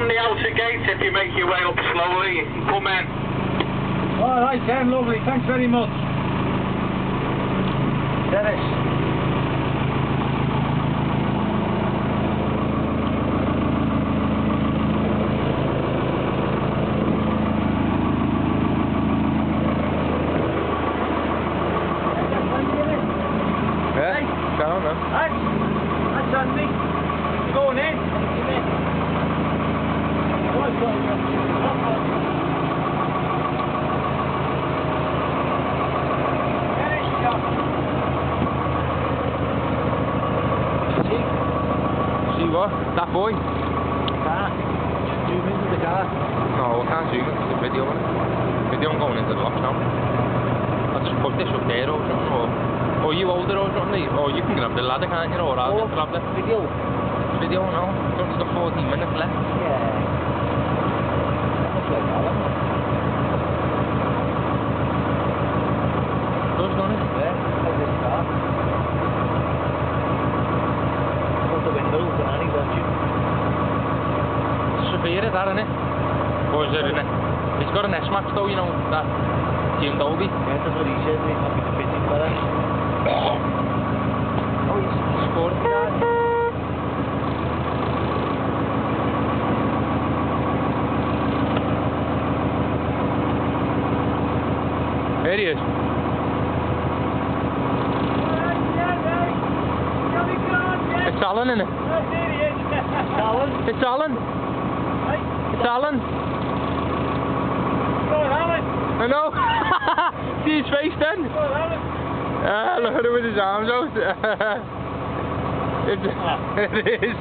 from the outer gate if you make your way up slowly. You can come in. Alright then, lovely. Thanks very much. Dennis. That's Andy. You're going in. See what? That boy? Car. Zoom into the car. No, I can't zoom it. There's a video on it. Video going into the lock now. I'll just put this up there or something, or you hold it or something, or you can grab the ladder, can't you, or I'll just grab the video. Video, no? It's only got 14 minutes left. Yeah. That's like that. Does, don't it? Yeah, like this car. Out the window, open any, won't you? Severe, that, isn't it? Or is it in it? It's got an S-Max though, you know, that Team Dolby. Yeah, that's what he said, he's happy to fit in for that. Oh, he's scored that. There he is. It's Alan, isn't it? It's Alan. It's Alan. It's Alan. I know. See his face then? Look at him with his arms out. It is.